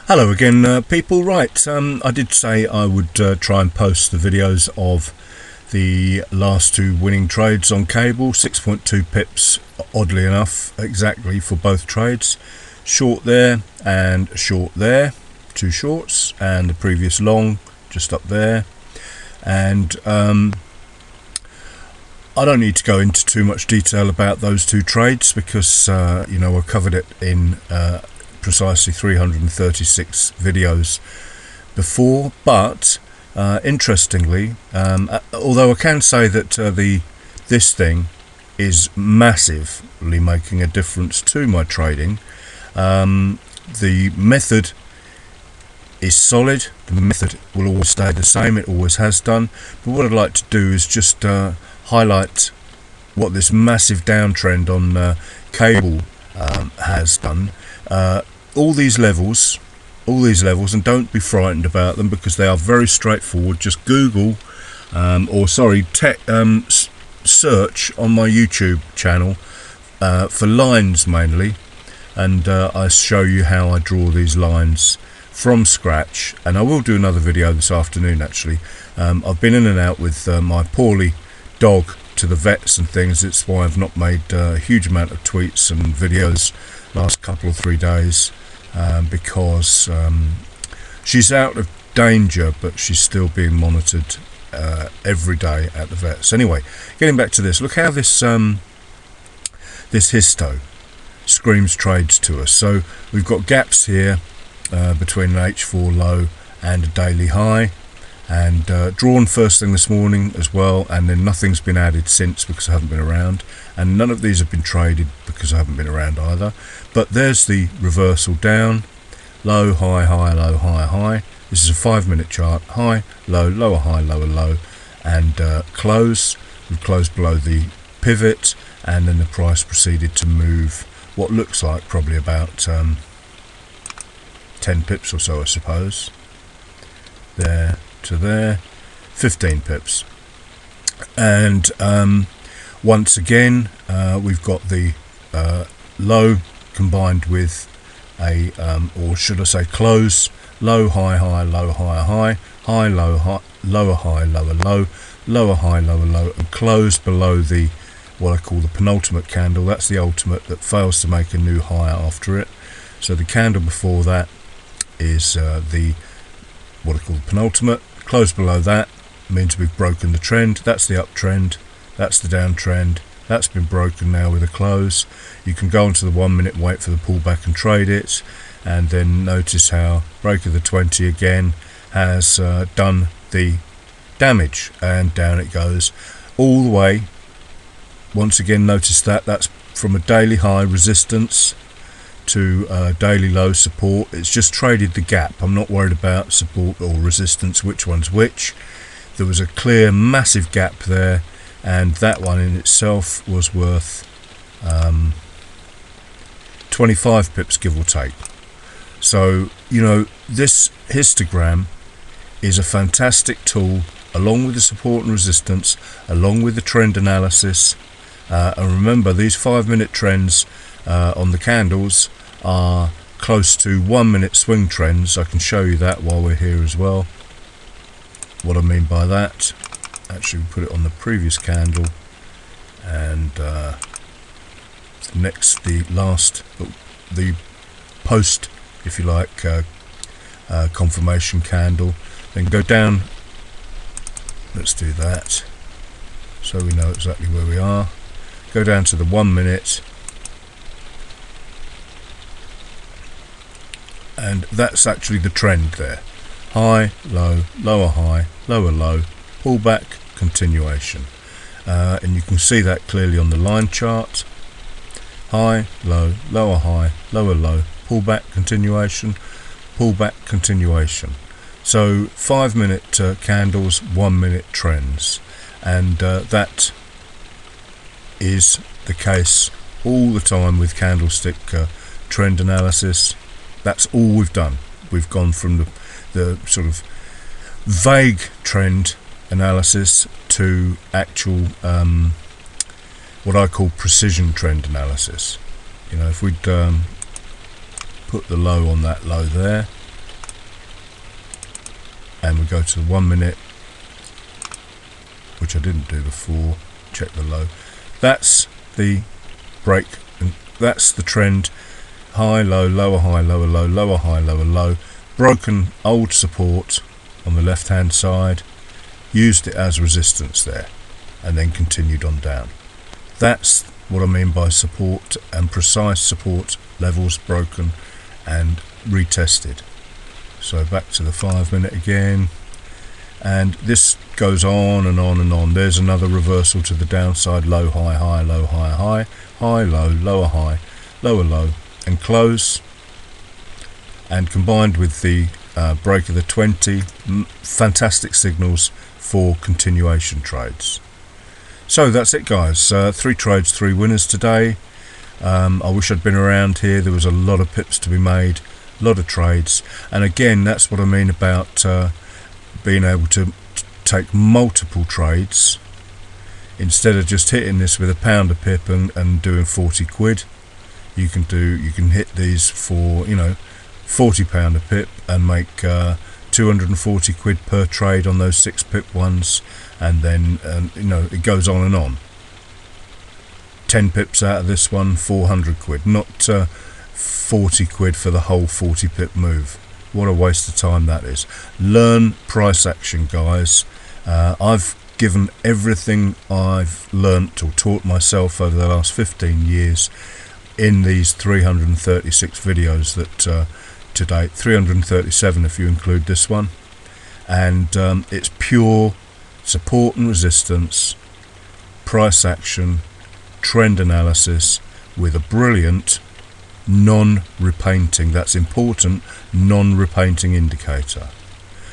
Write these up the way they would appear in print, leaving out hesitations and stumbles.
Hello again, people. Right, I did say I would try and post the videos of the last two winning trades on cable. 6.2 pips, oddly enough, exactly for both trades. Short there and short there, two shorts, and the previous long just up there. And I don't need to go into too much detail about those two trades because I covered it in precisely 336 videos before. But interestingly, although I can say that this thing is massively making a difference to my trading, the method is solid. The method will always stay the same, it always has done. But what I'd like to do is just highlight what this massive downtrend on cable has done. All these levels, and don't be frightened about them because they are very straightforward. Just Google search on my YouTube channel for lines mainly, and I show you how I draw these lines from scratch. And I will do another video this afternoon actually. I've been in and out with my poorly dog to the vets and things. It's why I've not made a huge amount of tweets and videos last couple or 3 days, because she's out of danger, but she's still being monitored every day at the vets. Anyway, getting back to this, look how this histo screams trades to us. So we've got gaps here between an H4 low and a daily high, and drawn first thing this morning as well, and then nothing's been added since because I haven't been around, and none of these have been traded because I haven't been around either. But there's the reversal down, low, high, high, low, high, high. This is a 5-minute chart, high, low, lower, high, lower, low, and close. We've closed below the pivot, and then the price proceeded to move what looks like probably about 10 pips or so, I suppose. There to there, 15 pips. And once again, we've got the low combined with a, or should I say close, low, high, high, low, high, high, high, low, high, lower, high, lower, low, lower, high, lower, low, and close below the, what I call the penultimate candle. That's the ultimate that fails to make a new high after it. So the candle before that is the, what I call the penultimate. Close below that means we've broken the trend. That's the uptrend, that's the downtrend. That's been broken now with a close. You can go onto the 1 minute, wait for the pullback and trade it, and then notice how break of the 20 again has done the damage, and down it goes all the way. Once again, notice that that's from a daily high resistance to daily low support. It's just traded the gap. I'm not worried about support or resistance, which one's which. There was a clear massive gap there, and that one in itself was worth 25 pips, give or take. So this histogram is a fantastic tool, along with the support and resistance, along with the trend analysis. And remember, these 5-minute trends on the candles are close to 1 minute swing trends. I can show you that while we're here as well, what I mean by that. Actually, we put it on the previous candle, and the post, if you like, confirmation candle. Then go down. Let's do that so we know exactly where we are. Go down to the 1 minute, and that's actually the trend there. High, low, lower high, lower low, pullback, continuation. And you can see that clearly on the line chart. High, low, lower high, lower low, pullback, continuation, pullback, continuation. So 5-minute candles, 1 minute trends, and that is the case all the time with candlestick trend analysis. That's all we've done. We've gone from the sort of vague trend analysis to actual what I call precision trend analysis. If we'd put the low on that low there, go to 1 minute, which I didn't do before. Check the low. That's the break, and that's the trend. High, low, lower, high, lower, low, lower, high, lower, low. Broken old support on the left hand side, used it as resistance there, and then continued on down. That's what I mean by support and precise support levels broken and retested. So back to the 5 minute again, and this goes on and on and on. There's another reversal to the downside. Low, high, high, low, high, high, high, low, lower, high, lower, low, and close. And combined with the break of the 20, fantastic signals for continuation trades. So that's it, guys. 3 trades, 3 winners today. I wish I'd been around here. There was a lot of pips to be made, a lot of trades, and again, that's what I mean about being able to take multiple trades instead of just hitting this with £1 a pip and doing 40 quid. You can hit these for, you know, £40 a pip and make 240 quid per trade on those 6 pip ones, and then you know, it goes on and on. 10 pips out of this one, 400 quid, not 40 quid for the whole 40 pip move. What a waste of time that is. Learn price action, guys. I've given everything I've learnt or taught myself over the last 15 years in these 336 videos that to date, 337 if you include this one, and it's pure support and resistance, price action, trend analysis with a brilliant non-repainting, that's important, non-repainting indicator.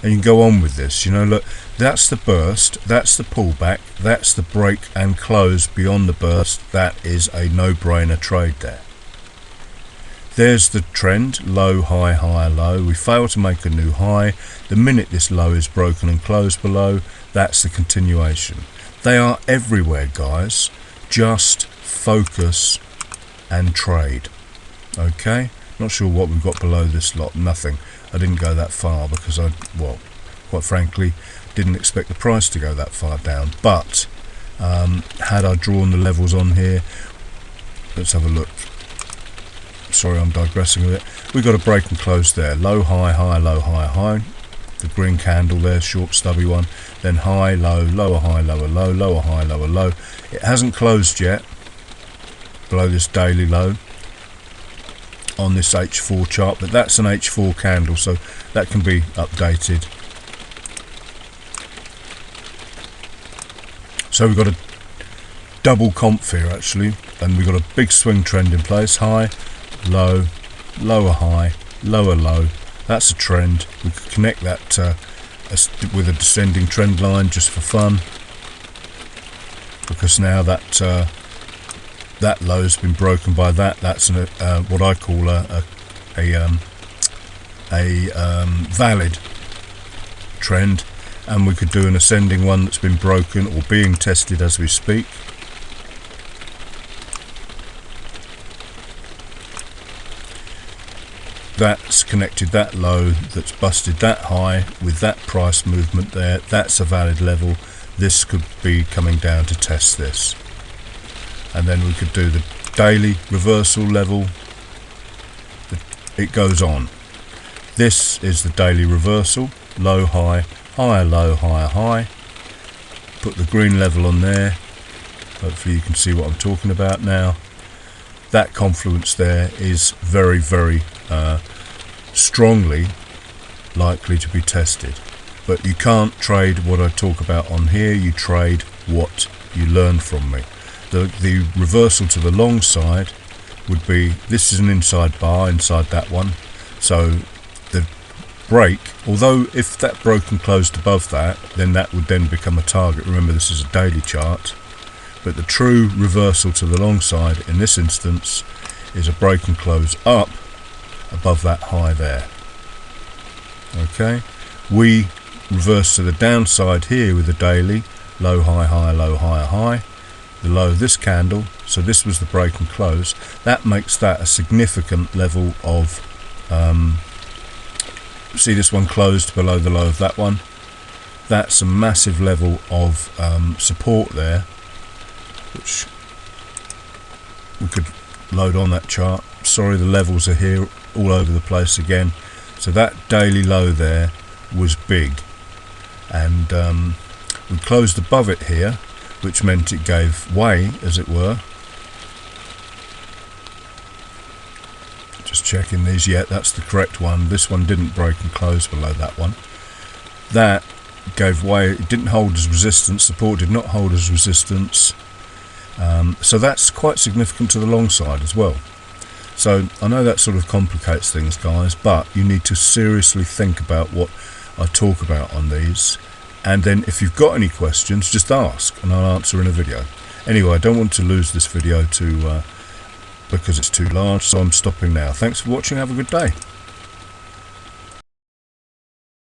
And you can go on with this, you know, look, that's the burst, that's the pullback, that's the break and close beyond the burst. That is a no-brainer trade there. There's the trend, low, high, high, low. We fail to make a new high. The minute this low is broken and closed below, that's the continuation. They are everywhere, guys. Just focus and trade. Okay, not sure what we've got below this lot. Nothing. I didn't go that far because quite frankly, didn't expect the price to go that far down. But had I drawn the levels on here, let's have a look. Sorry, I'm digressing a bit. We've got a break and close there. Low, high, high, low, high, high. The green candle there, short, stubby one. Then high, low, lower, high, lower, low, lower, high, lower, low. It hasn't closed yet below this daily low on this H4 chart, but that's an H4 candle, so that can be updated. So we've got a double comp here actually, and we've got a big swing trend in place. High, low, lower high, lower low. That's a trend. We could connect that with a descending trend line just for fun, because now that that low has been broken by that. That's what I call a valid trend, and we could do an ascending one that's been broken or being tested as we speak. That's connected that low, that's busted that high with that price movement there. That's a valid level. This could be coming down to test this, and then we could do the daily reversal level. It goes on. This is the daily reversal. Low, high, higher, low, higher, high. Put the green level on there. Hopefully you can see what I'm talking about now. That confluence there is very, very strongly likely to be tested. But you can't trade what I talk about on here. You trade what you learn from me. The reversal to the long side would be, this is an inside bar inside that one. So the break, although if that broke and closed above that, then that would then become a target. Remember, this is a daily chart. But the true reversal to the long side in this instance is a break and close up above that high there. Okay, we reverse to the downside here with the daily low, high, high, low, higher, high. The low of this candle, so this was the break and close. That makes that a significant level of see, this one closed below the low of that one, that's a massive level of support there, which we could load on that chart. Sorry, the levels are here all over the place again. So that daily low there was big, and we closed above it here, which meant it gave way, as it were. Just checking these. Yeah, that's the correct one. This one didn't break and close below that one. That gave way. It didn't hold as resistance. Support did not hold as resistance. So that's quite significant to the long side as well. So I know that sort of complicates things, guys, but you need to seriously think about what I talk about on these, and then if you've got any questions, just ask and I'll answer in a video. Anyway, I don't want to lose this video because it's too large, so I'm stopping now. Thanks for watching. Have a good day.